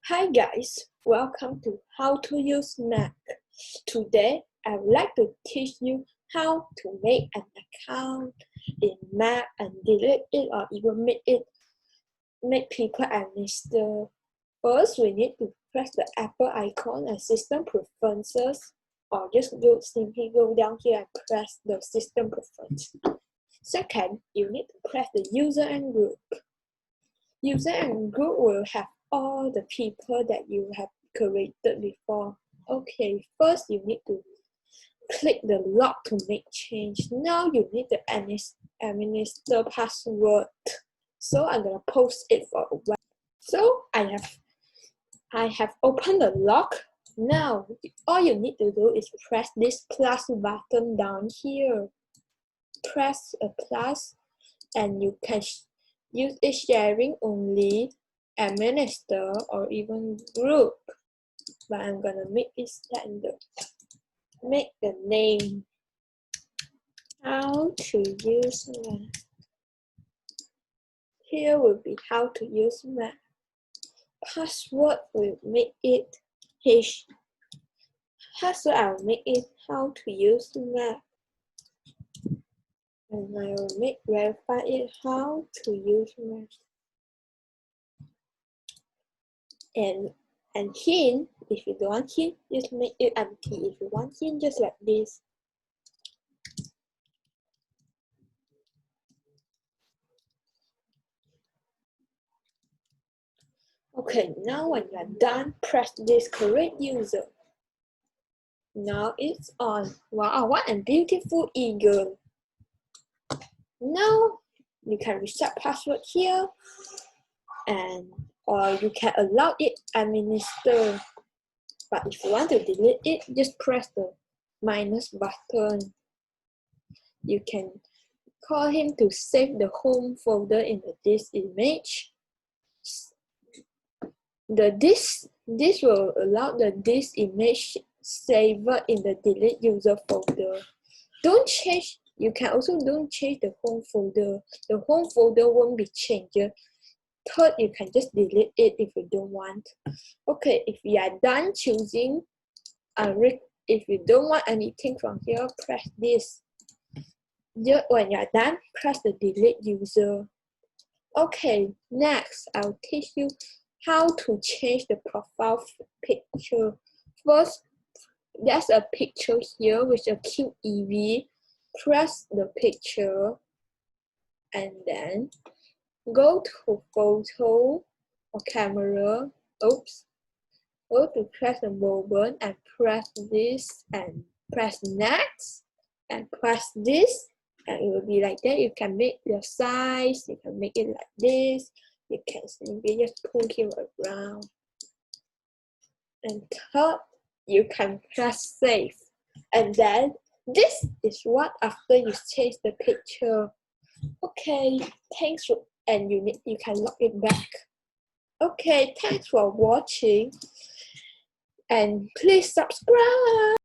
Hi guys, welcome to How to Use Mac. Today I would like to teach you how to make an account in Mac and delete it or even make people administer. First, we need to press the Apple icon and System Preferences, or just simply go down here and press the System Preferences. Second, you need to press the User and Group. User and Group will have all the people that you have created before. Okay, first you need to click the log to make change. Now you need to administer password. So I'm gonna post it for a while. So I have opened the log. Now all you need to do is press this plus button down here. Press a plus and you can use it sharing only, administer, or even group. But I'm gonna make it standard. Make the name how to use Mac. Here will be how to use Mac. Password will make it H. Password I'll make it how to use Mac. And I will verify it how to use Mac. And hint, if you don't want hint, just make it empty. If you want hint, just like this. Okay, now when you're done, press this create user. Now it's on. Wow, what a beautiful eagle. Now you can reset password here, or you can allow it administer. But if you want to delete it, just press the minus button. You can call him to save the home folder in the disk image. This will allow the disk image saver in the delete user folder. Don't change. You can also don't change the home folder. The home folder won't be changed. Third, you can just delete it if you don't want. Okay, if you are done choosing, if you don't want anything from here, press this. Just when you're done, press the delete user. Okay, next I'll teach you how to change the profile picture. First, there's a picture here with a cute EV. Press the picture and then go to photo or camera. Oops. Go to press the button and press this and press next and press this, and it will be like that. You can make the size, you can make it like this. You can simply just pull him around. And third, you can press save. And then this is what after you change the picture. Okay, thanks for, and you can log it back. Okay, thanks for watching and please subscribe.